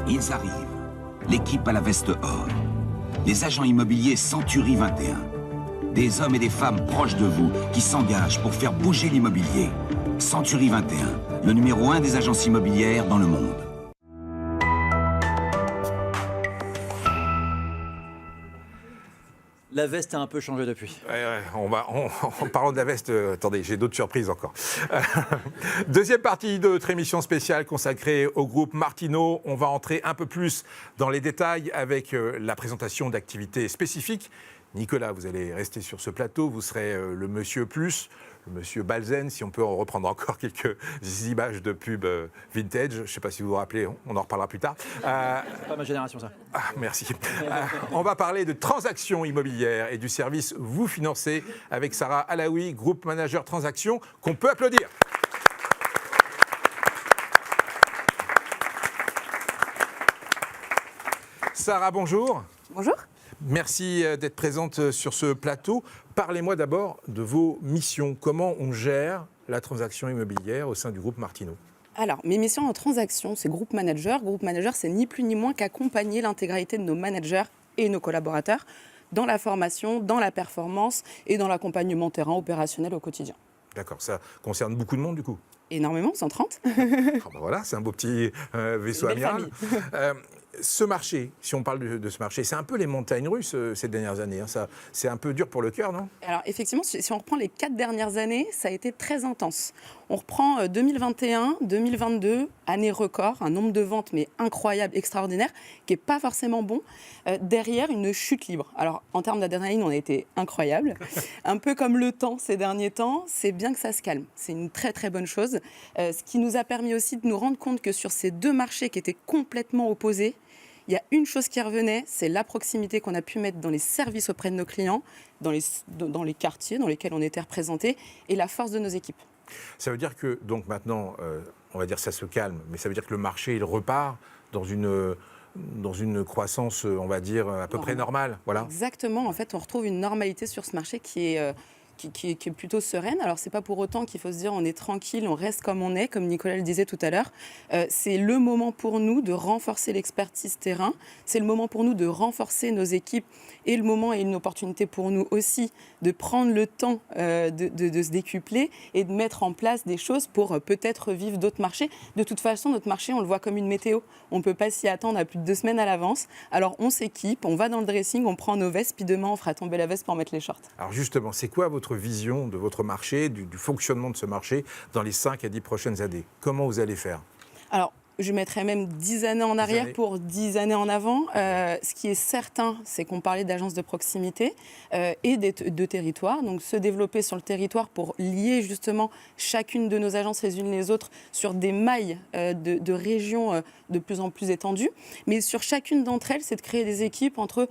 Ils arrivent. L'équipe à la veste or. Les agents immobiliers Century 21. Des hommes et des femmes proches de vous qui s'engagent pour faire bouger l'immobilier. Century 21, le numéro 1 des agences immobilières dans le monde. La veste a un peu changé depuis. En parlant de la veste, attendez, j'ai d'autres surprises encore. Deuxième partie de notre émission spéciale consacrée au groupe Martineau. On va entrer un peu plus dans les détails avec la présentation d'activités spécifiques. Nicolas, vous allez rester sur ce plateau, vous serez le monsieur plus, le monsieur Balzen, si on peut en reprendre encore quelques images de pub vintage. Je ne sais pas si vous vous rappelez, on en reparlera plus tard. C'est pas ma génération, ça. Ah, merci. On va parler de transactions immobilières et du service Vous Financez avec Sarah Alaoui, groupe manager transactions, qu'on peut applaudir. Sarah, bonjour. Bonjour. Merci d'être présente sur ce plateau. Parlez-moi d'abord de vos missions. Comment on gère la transaction immobilière au sein du groupe Martineau ? Alors, mes missions en transaction, c'est groupe manager. Groupe manager, c'est ni plus ni moins qu'accompagner l'intégralité de nos managers et nos collaborateurs dans la formation, dans la performance et dans l'accompagnement terrain opérationnel au quotidien. D'accord, ça concerne beaucoup de monde du coup ? Énormément, 130. Voilà, c'est un beau petit vaisseau amiral. Ce marché, si on parle de ce marché, c'est un peu les montagnes russes ces dernières années. Ça, c'est un peu dur pour le cœur, non ? Alors effectivement, si on reprend les 4 dernières années, ça a été très intense. On reprend 2021, 2022, année record, un nombre de ventes mais incroyable, extraordinaire, qui n'est pas forcément bon. Derrière, une chute libre. Alors en termes d'adrénaline, on a été incroyable. Un peu comme le temps ces derniers temps, c'est bien que ça se calme. C'est une très très bonne chose. Ce qui nous a permis aussi de nous rendre compte que sur ces deux marchés qui étaient complètement opposés, il y a une chose qui revenait, c'est la proximité qu'on a pu mettre dans les services auprès de nos clients, dans les quartiers dans lesquels on était représentés, et la force de nos équipes. Ça veut dire que, donc maintenant, on va dire ça se calme, mais ça veut dire que le marché, il repart dans une croissance, on va dire, à peu près normale. Voilà. Exactement. En fait, on retrouve une normalité sur ce marché qui est plutôt sereine. Alors, c'est pas pour autant qu'il faut se dire on est tranquille, on reste comme on est, comme Nicolas le disait tout à l'heure. C'est le moment pour nous de renforcer l'expertise terrain. C'est le moment pour nous de renforcer nos équipes et le moment et une opportunité pour nous aussi de prendre le temps de se décupler et de mettre en place des choses pour peut-être vivre d'autres marchés. De toute façon, notre marché, on le voit comme une météo. On ne peut pas s'y attendre à plus de 2 semaines à l'avance. Alors, on s'équipe, on va dans le dressing, on prend nos vestes, puis demain, on fera tomber la veste pour mettre les shorts. Alors justement, c'est quoi votre vision de votre marché, du fonctionnement de ce marché dans les 5 à 10 prochaines années ? Comment vous allez faire ? Alors, je mettrais même 10 années en arrière pour 10 années en avant. Ce qui est certain, c'est qu'on parlait d'agences de proximité et de territoire. Donc, se développer sur le territoire pour lier justement chacune de nos agences les unes les autres sur des mailles de régions de plus en plus étendues. Mais sur chacune d'entre elles, c'est de créer des équipes entre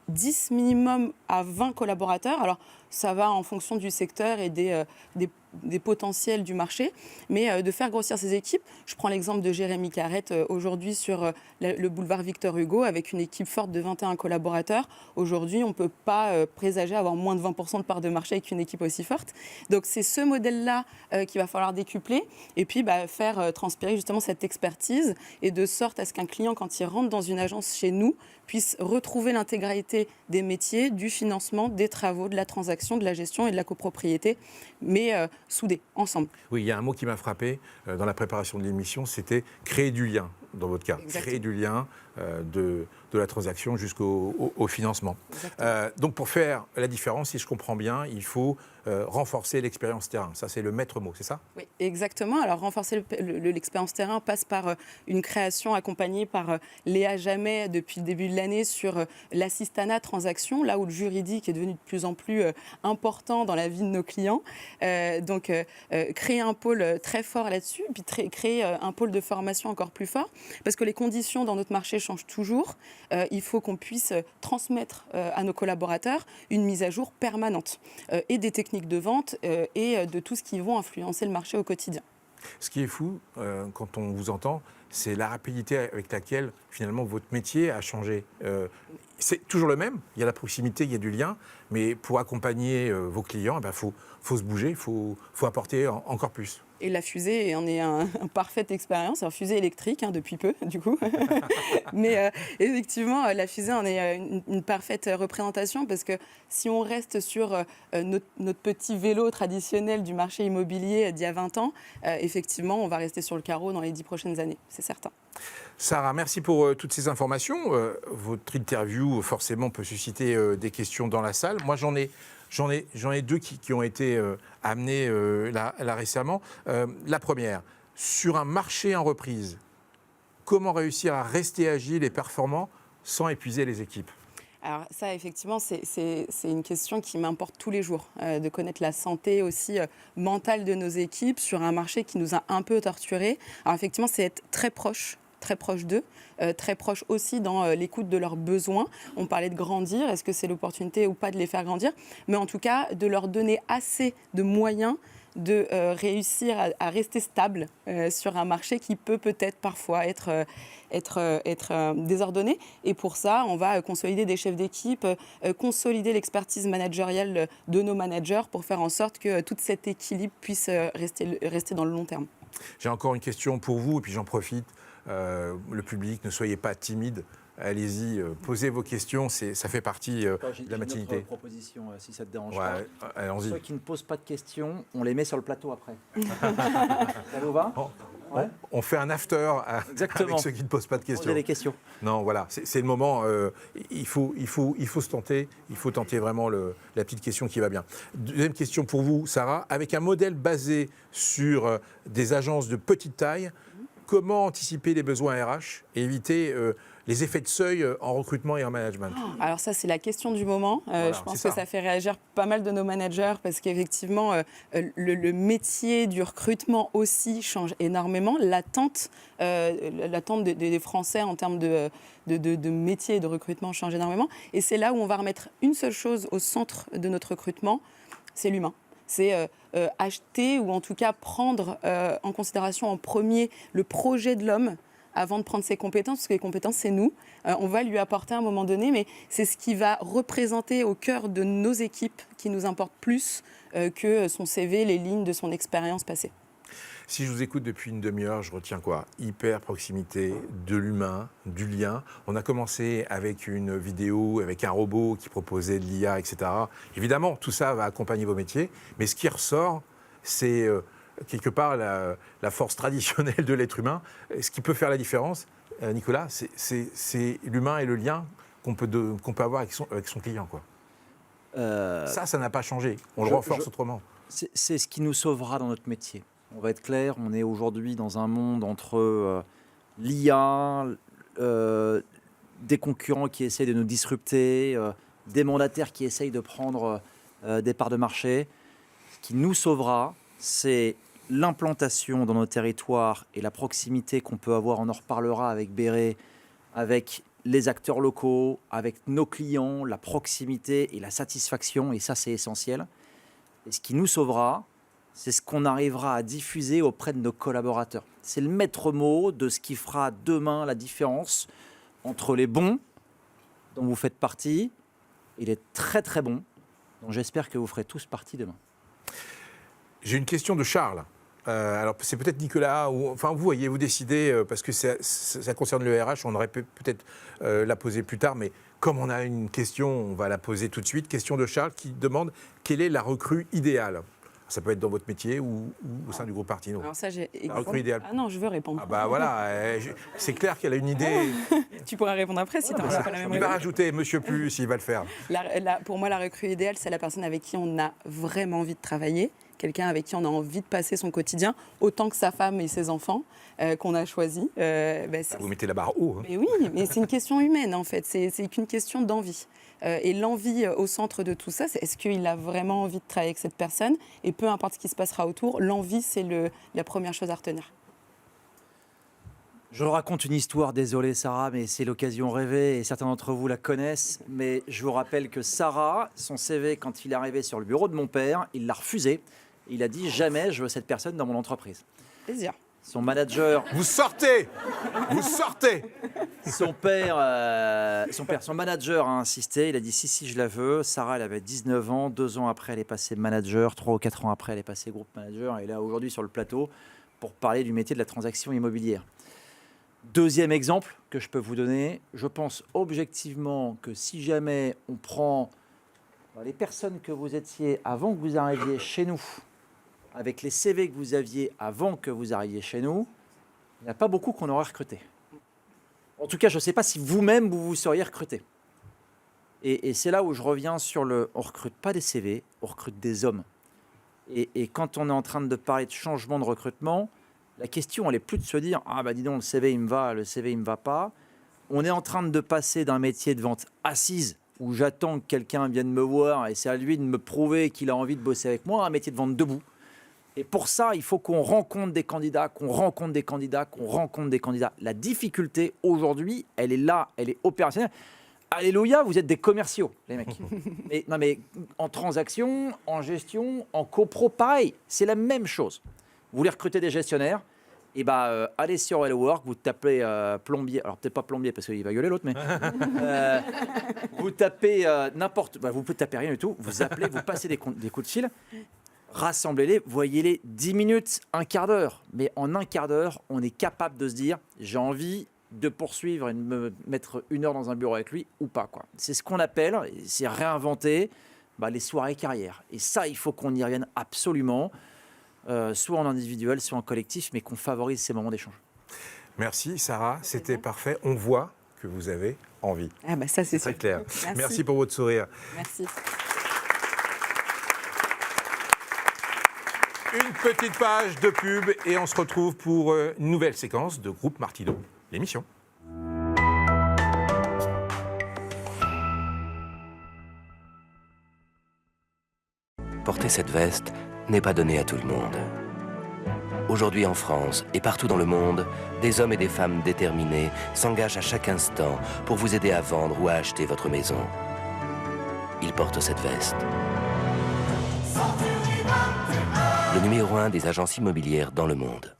10 minimum à 20 collaborateurs. Alors, ça va en fonction du secteur et des potentiels du marché, mais de faire grossir ces équipes. Je prends l'exemple de Jérémy Carrette aujourd'hui sur le boulevard Victor Hugo avec une équipe forte de 21 collaborateurs. Aujourd'hui, on ne peut pas présager avoir moins de 20% de part de marché avec une équipe aussi forte. Donc c'est ce modèle-là qu'il va falloir décupler et puis faire transpirer justement cette expertise et de sorte à ce qu'un client, quand il rentre dans une agence chez nous, puisse retrouver l'intégralité des métiers, du financement, des travaux, de la transaction, de la gestion et de la copropriété, mais soudés, ensemble. Oui, il y a un mot qui m'a frappé dans la préparation de l'émission, c'était créer du lien, dans votre cas. Exactement. Créer du lien de la transaction jusqu'au financement. Donc pour faire la différence, si je comprends bien, il faut renforcer l'expérience terrain. Ça, c'est le maître mot, c'est ça ? Oui, exactement. Alors, renforcer l'expérience terrain passe par une création accompagnée par Léa Jamet depuis le début de l'année sur l'assistanat transaction, là où le juridique est devenu de plus en plus important dans la vie de nos clients. Donc, créer un pôle très fort là-dessus, puis créer un pôle de formation encore plus fort, parce que les conditions dans notre marché changent toujours. Il faut qu'on puisse transmettre à nos collaborateurs une mise à jour permanente et des techniques de vente et de tout ce qui vont influencer le marché au quotidien. Ce qui est fou, quand on vous entend, c'est la rapidité avec laquelle, finalement, votre métier a changé. C'est toujours le même, il y a la proximité, il y a du lien, mais pour accompagner vos clients, faut se bouger, il faut apporter encore plus. Et la fusée en est un parfaite expérience, fusée électrique depuis peu, du coup. Mais effectivement, la fusée en est une parfaite représentation parce que si on reste sur notre petit vélo traditionnel du marché immobilier d'il y a 20 ans, effectivement, on va rester sur le carreau dans les 10 prochaines années, c'est certain. Sarah, merci pour toutes ces informations. Votre interview, forcément, peut susciter des questions dans la salle. Moi, j'en ai deux qui ont été amenées là récemment. La première, sur un marché en reprise, comment réussir à rester agile et performant sans épuiser les équipes ? Alors ça, effectivement, c'est une question qui m'importe tous les jours, de connaître la santé aussi mentale de nos équipes sur un marché qui nous a un peu torturés. Alors effectivement, c'est être très proche d'eux, très proche aussi dans l'écoute de leurs besoins. On parlait de grandir, est-ce que c'est l'opportunité ou pas de les faire grandir ? Mais en tout cas, de leur donner assez de moyens de réussir à rester stable sur un marché qui peut peut-être parfois être désordonné. Et pour ça, on va consolider des chefs d'équipe, consolider l'expertise managériale de nos managers pour faire en sorte que tout cet équilibre puisse rester dans le long terme. J'ai encore une question pour vous, et puis j'en profite. Le public, ne soyez pas timide. Allez-y, posez vos questions, ça fait partie de la matinité. J'ai une autre proposition, si ça te dérange pas. Allons-y. Ceux qui ne posent pas de questions, on les met sur le plateau après. Ça vous va ? On fait un after avec ceux qui ne posent pas de questions. Posez des questions. Non, voilà, c'est le moment. Il faut se tenter. Il faut tenter vraiment la petite question qui va bien. Deuxième question pour vous, Sarah. Avec un modèle basé sur des agences de petite taille, comment anticiper les besoins RH et éviter les effets de seuil en recrutement et en management? Alors ça, c'est la question du moment. Voilà, je pense que ça fait réagir pas mal de nos managers parce qu'effectivement, le métier du recrutement aussi change énormément. L'attente des Français en termes de métier et de recrutement change énormément. Et c'est là où on va remettre une seule chose au centre de notre recrutement, c'est l'humain. C'est acheter ou en tout cas prendre en considération en premier le projet de l'homme avant de prendre ses compétences, parce que les compétences, c'est nous. On va lui apporter à un moment donné, mais c'est ce qui va représenter au cœur de nos équipes qui nous importe plus que son CV, les lignes de son expérience passée. Si je vous écoute depuis une demi-heure, je retiens quoi? Hyper proximité, de l'humain, du lien. On a commencé avec une vidéo, avec un robot qui proposait de l'IA, etc. Évidemment, tout ça va accompagner vos métiers, mais ce qui ressort, c'est quelque part la force traditionnelle de l'être humain. Ce qui peut faire la différence, Nicolas, c'est l'humain et le lien qu'on peut avoir avec son client, quoi. Ça n'a pas changé. On le renforce autrement. C'est ce qui nous sauvera dans notre métier. On va être clair, on est aujourd'hui dans un monde entre l'IA, des concurrents qui essayent de nous disrupter, des mandataires qui essayent de prendre des parts de marché. Ce qui nous sauvera, c'est l'implantation dans nos territoires et la proximité qu'on peut avoir, on en reparlera avec Béret, avec les acteurs locaux, avec nos clients, la proximité et la satisfaction, et ça c'est essentiel. Et ce qui nous sauvera, c'est ce qu'on arrivera à diffuser auprès de nos collaborateurs. C'est le maître mot de ce qui fera demain la différence entre les bons, dont vous faites partie, et les très très bons, dont j'espère que vous ferez tous partie demain. J'ai une question de Charles. Alors, c'est peut-être Nicolas, enfin, vous voyez, vous décidez, parce que ça concerne le RH, on aurait peut-être la poser plus tard, mais comme on a une question, on va la poser tout de suite. Question de Charles qui demande quelle est la recrue idéale? Ça peut être dans votre métier ou au sein du groupe Martino. Alors ça, la recrue idéale. Ah non, je veux répondre. Ah bah voilà, c'est clair qu'elle a une idée. Tu pourras répondre après si tu n'as pas la même réponse. Il va rajouter Monsieur Plus, il va le faire. Pour moi, la recrue idéale, c'est la personne avec qui on a vraiment envie de travailler, quelqu'un avec qui on a envie de passer son quotidien, autant que sa femme et ses enfants qu'on a choisis. Vous mettez la barre haut. Hein. Mais oui, mais c'est une question humaine en fait, c'est qu'une question d'envie. Et l'envie au centre de tout ça, c'est est-ce qu'il a vraiment envie de travailler avec cette personne? Et peu importe ce qui se passera autour, l'envie, c'est la première chose à retenir. Je raconte une histoire, désolé Sarah, mais c'est l'occasion rêvée et certains d'entre vous la connaissent. Mais je vous rappelle que Sarah, son CV, quand il est arrivé sur le bureau de mon père, il l'a refusé. Il a dit jamais je veux cette personne dans mon entreprise. Plaisir. Son manager... Vous sortez. Son manager a insisté, il a dit si, je la veux. Sarah, elle avait 19 ans, 2 ans après, elle est passée manager, 3 ou 4 ans après, elle est passée groupe manager, et là, aujourd'hui, sur le plateau, pour parler du métier de la transaction immobilière. Deuxième exemple que je peux vous donner, je pense objectivement que si jamais on prend les personnes que vous étiez avant que vous arriviez chez nous, avec les CV que vous aviez avant que vous arriviez chez nous, il n'y a pas beaucoup qu'on aurait recruté. En tout cas, je ne sais pas si vous-même, vous seriez recruté. Et c'est là où je reviens sur le... On ne recrute pas des CV, on recrute des hommes. Et quand on est en train de parler de changement de recrutement, la question, elle n'est plus de se dire « Ah, bah dis donc, le CV, il me va, le CV, il ne me va pas ». On est en train de passer d'un métier de vente assise, où j'attends que quelqu'un vienne me voir et c'est à lui de me prouver qu'il a envie de bosser avec moi, à un métier de vente debout. Et pour ça, il faut qu'on rencontre des candidats, La difficulté, aujourd'hui, elle est là, elle est opérationnelle. Alléluia, vous êtes des commerciaux, les mecs. mais en transaction, en gestion, en copro, pareil, c'est la même chose. Vous voulez recruter des gestionnaires, et allez sur Hello Work, vous tapez plombier, alors peut-être pas plombier parce qu'il va gueuler l'autre, mais vous tapez n'importe, vous pouvez taper rien du tout, vous appelez, vous passez des coups de fil, rassemblez-les, voyez-les 10 minutes, un quart d'heure. Mais en un quart d'heure, on est capable de se dire, j'ai envie de poursuivre et de me mettre 1 heure dans un bureau avec lui ou pas, quoi. C'est ce qu'on appelle, c'est réinventer les soirées carrières. Et ça, il faut qu'on y revienne absolument. Soit en individuel, soit en collectif, mais qu'on favorise ces moments d'échange. Merci Sarah, c'était parfait. On voit que vous avez envie. Ah bah ça c'est très clair. Merci pour votre sourire. Merci. Une petite page de pub et on se retrouve pour une nouvelle séquence de Groupe Martineau, l'émission. Porter cette veste n'est pas donné à tout le monde. Aujourd'hui en France et partout dans le monde, des hommes et des femmes déterminés s'engagent à chaque instant pour vous aider à vendre ou à acheter votre maison. Ils portent cette veste. Le numéro 1 des agences immobilières dans le monde.